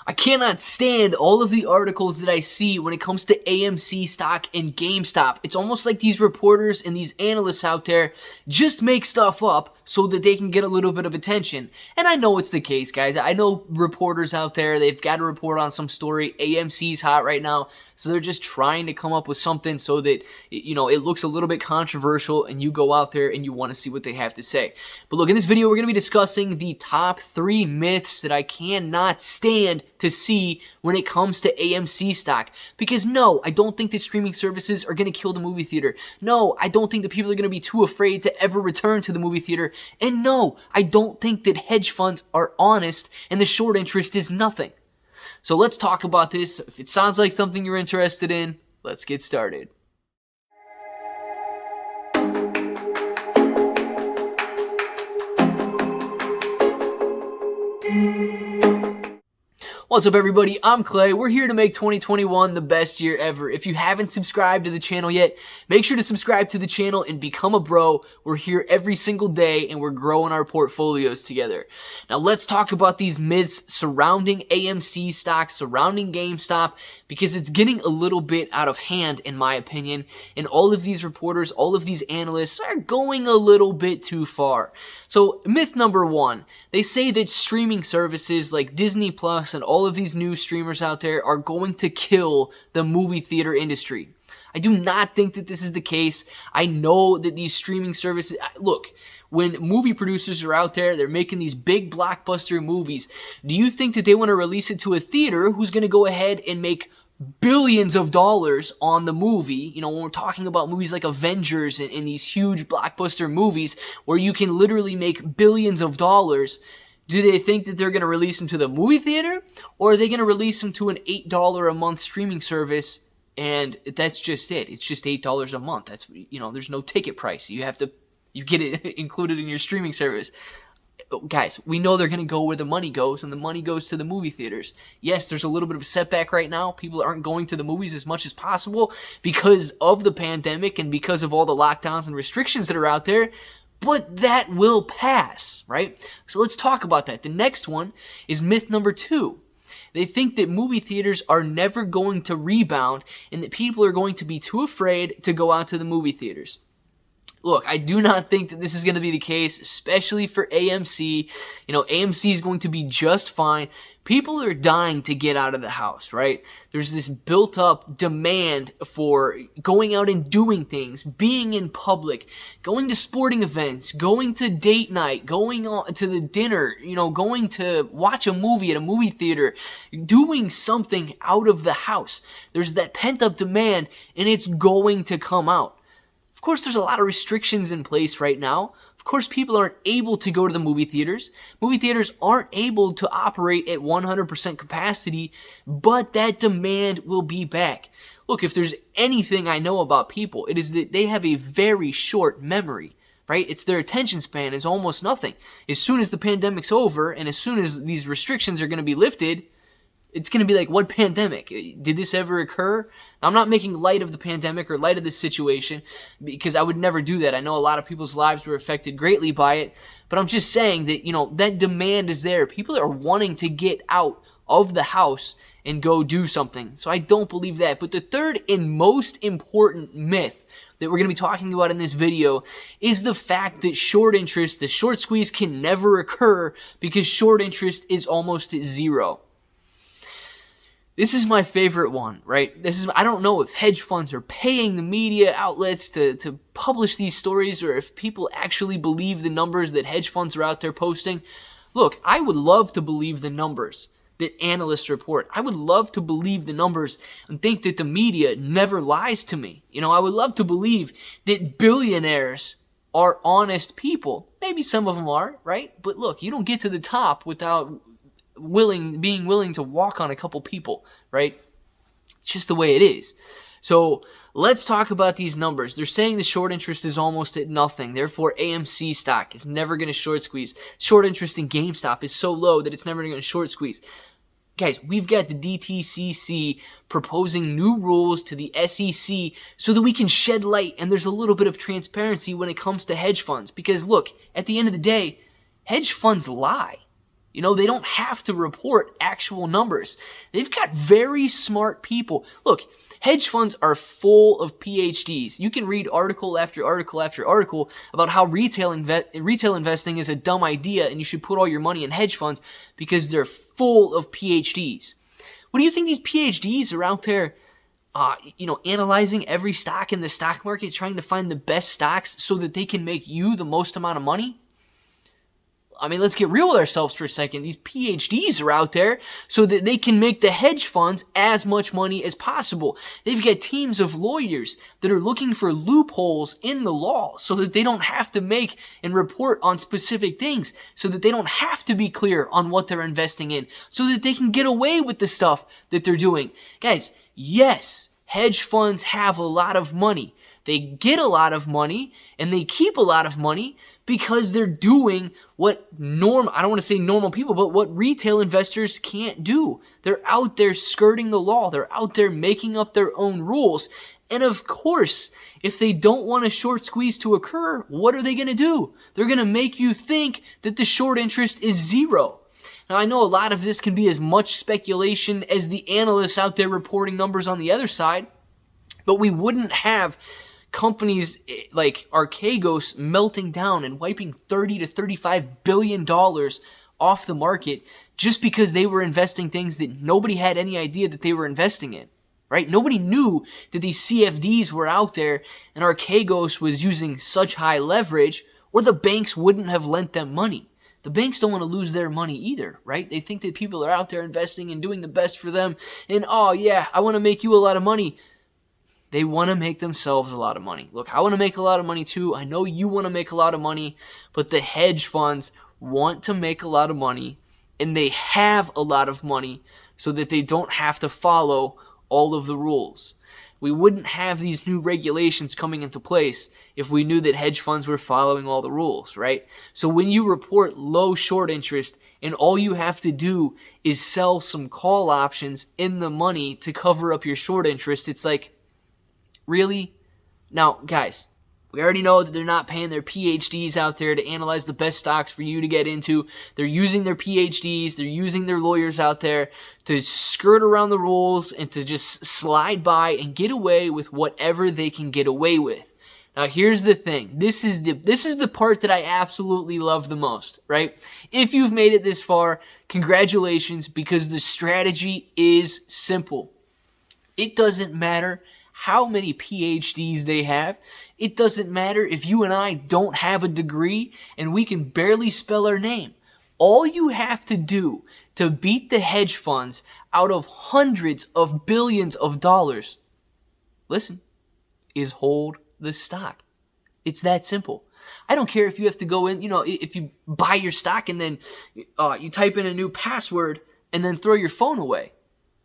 I cannot stand all of the articles that I see when it comes to AMC stock and GameStop. It's almost like these reporters and these analysts out there just make stuff up so that they can get a little bit of attention. And I know it's the case, guys. I know reporters out there, they've got to report on some story. AMC's hot right now, so they're just trying to come up with something so that, it looks a little bit controversial and you go out there and you want to see what they have to say. But look, in this video, we're going to be discussing the top 3 myths that I cannot stand to see when it comes to AMC stock. Because no, I don't think that streaming services are going to kill the movie theater. No, I don't think that people are going to be too afraid to ever return to the movie theater. And no, I don't think that hedge funds are honest and the short interest is nothing. So let's talk about this. If it sounds like something you're interested in, let's get started. What's up, everybody? I'm Clay. We're here to make 2021 the best year ever. If you haven't subscribed to the channel yet, make sure to subscribe to the channel and become a bro. We're here every single day and we're growing our portfolios together. Now let's talk about these myths surrounding AMC stocks, surrounding GameStop, because it's getting a little bit out of hand in my opinion. And all of these reporters, all of these analysts are going a little bit too far. So myth number 1, they say that streaming services like Disney Plus and all of these new streamers out there are going to kill the movie theater industry. I do not think that this is the case. I know that these streaming services, look, when movie producers are out there, they're making these big blockbuster movies. Do you think that they want to release it to a theater who's going to go ahead and make billions of dollars on the movie? When we're talking about movies like Avengers and these huge blockbuster movies where you can literally make billions of dollars, do they think that they're going to release them to the movie theater, or are they going to release them to an $8 a month streaming service and that's just it? It's just $8 a month. That's, there's no ticket price. You get it included in your streaming service. Guys, we know they're going to go where the money goes, and the money goes to the movie theaters. Yes, there's a little bit of a setback right now. People aren't going to the movies as much as possible because of the pandemic and because of all the lockdowns and restrictions that are out there, but that will pass, right? So let's talk about that. The next one is myth number 2. They think that movie theaters are never going to rebound and that people are going to be too afraid to go out to the movie theaters. Look, I do not think that this is going to be the case, especially for AMC. AMC is going to be just fine. People are dying to get out of the house, right? There's this built-up demand for going out and doing things, being in public, going to sporting events, going to date night, going to the dinner, going to watch a movie at a movie theater, doing something out of the house. There's that pent-up demand, and it's going to come out. Of course, there's a lot of restrictions in place right now. Of course, people aren't able to go to the movie theaters. Movie theaters aren't able to operate at 100% capacity, but that demand will be back. Look, if there's anything I know about people, it is that they have a very short memory, right? It's their attention span is almost nothing. As soon as the pandemic's over and as soon as these restrictions are going to be lifted, it's going to be like, what pandemic? Did this ever occur? Now, I'm not making light of the pandemic or light of this situation because I would never do that. I know a lot of people's lives were affected greatly by it, but I'm just saying that, that demand is there. People are wanting to get out of the house and go do something. So I don't believe that. But the third and most important myth that we're going to be talking about in this video is the fact that short interest, the short squeeze, can never occur because short interest is almost at zero. This is my favorite one, right? I don't know if hedge funds are paying the media outlets to publish these stories or if people actually believe the numbers that hedge funds are out there posting. Look, I would love to believe the numbers that analysts report. I would love to believe the numbers and think that the media never lies to me. I would love to believe that billionaires are honest people. Maybe some of them are, right? But look, you don't get to the top without being willing to walk on a couple people, right? It's just the way it is. So let's talk about these numbers. They're saying the short interest is almost at nothing. Therefore, AMC stock is never going to short squeeze. Short interest in GameStop is so low that it's never going to short squeeze. Guys, we've got the DTCC proposing new rules to the SEC so that we can shed light and there's a little bit of transparency when it comes to hedge funds. Because look, at the end of the day, hedge funds lie. You know, they don't have to report actual numbers. They've got very smart people. Look, hedge funds are full of PhDs. You can read article after article after article about how retail investing is a dumb idea and you should put all your money in hedge funds because they're full of PhDs. What do you think these PhDs are out there, analyzing every stock in the stock market, trying to find the best stocks so that they can make you the most amount of money? I mean, let's get real with ourselves for a second. These PhDs are out there so that they can make the hedge funds as much money as possible. They've got teams of lawyers that are looking for loopholes in the law so that they don't have to make and report on specific things, so that they don't have to be clear on what they're investing in, so that they can get away with the stuff that they're doing. Guys, yes, hedge funds have a lot of money. They get a lot of money and they keep a lot of money because they're doing what I don't want to say normal people, but what retail investors can't do. They're out there skirting the law. They're out there making up their own rules. And of course, if they don't want a short squeeze to occur, what are they going to do? They're going to make you think that the short interest is zero. Now, I know a lot of this can be as much speculation as the analysts out there reporting numbers on the other side, but we wouldn't have companies like Archegos melting down and wiping $30 to $35 billion off the market just because they were investing things that nobody had any idea that they were investing in, right? Nobody knew that these CFDs were out there and Archegos was using such high leverage, or the banks wouldn't have lent them money. The banks don't want to lose their money either, right? They think that people are out there investing and doing the best for them, and oh yeah, I want to make you a lot of money. They want to make themselves a lot of money. Look, I want to make a lot of money too. I know you want to make a lot of money, but the hedge funds want to make a lot of money, and they have a lot of money so that they don't have to follow all of the rules. We wouldn't have these new regulations coming into place if we knew that hedge funds were following all the rules, right? So when you report low short interest and all you have to do is sell some call options in the money to cover up your short interest, it's like, really? Now, guys, we already know that they're not paying their PhDs out there to analyze the best stocks for you to get into. They're using their PhDs, they're using their lawyers out there to skirt around the rules and to just slide by and get away with whatever they can get away with. Now, here's the thing. This is the part that I absolutely love the most, right? If you've made it this far, congratulations, because the strategy is simple. It doesn't matter how many PhDs they have. It doesn't matter if you and I don't have a degree and we can barely spell our name. All you have to do to beat the hedge funds out of hundreds of billions of dollars, listen, is hold the stock. It's that simple. I don't care if you have to go in, if you buy your stock and then you type in a new password and then throw your phone away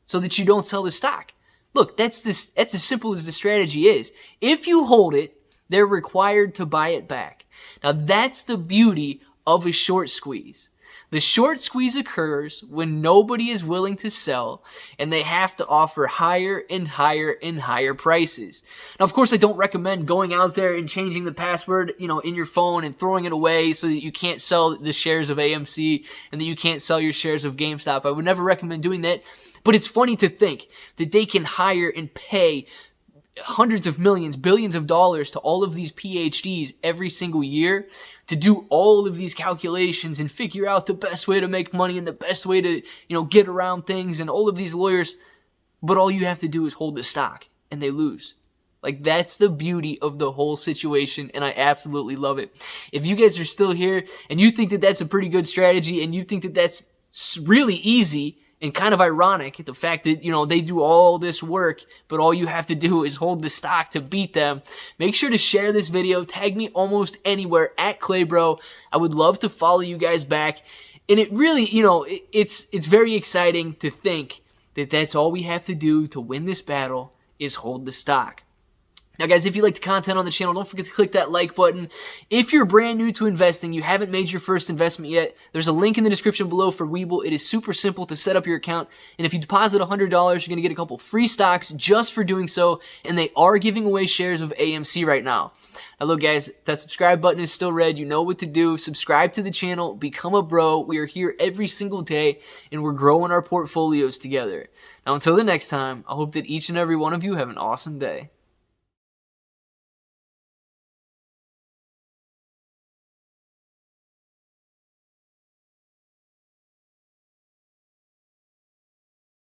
so that you don't sell the stock. Look, that's as simple as the strategy is. If you hold it, they're required to buy it back. Now, that's the beauty of a short squeeze. The short squeeze occurs when nobody is willing to sell and they have to offer higher and higher and higher prices. Now, of course, I don't recommend going out there and changing the password, in your phone and throwing it away so that you can't sell the shares of AMC and that you can't sell your shares of GameStop. I would never recommend doing that. But it's funny to think that they can hire and pay hundreds of millions, billions of dollars to all of these PhDs every single year to do all of these calculations and figure out the best way to make money and the best way to, get around things, and all of these lawyers. But all you have to do is hold the stock and they lose. Like, that's the beauty of the whole situation, and I absolutely love it. If you guys are still here and you think that that's a pretty good strategy and you think that that's really easy and kind of ironic, the fact that, they do all this work, but all you have to do is hold the stock to beat them, make sure to share this video. Tag me almost anywhere at Claybro. I would love to follow you guys back. And it really, it's very exciting to think that that's all we have to do to win this battle is hold the stock. Now, guys, if you like the content on the channel, don't forget to click that like button. If you're brand new to investing, you haven't made your first investment yet, there's a link in the description below for Webull. It is super simple to set up your account, and if you deposit $100, you're going to get a couple free stocks just for doing so, and they are giving away shares of AMC right now. Now look guys, that subscribe button is still red. You know what to do. Subscribe to the channel, become a bro. We are here every single day and we're growing our portfolios together. Now until the next time, I hope that each and every one of you have an awesome day.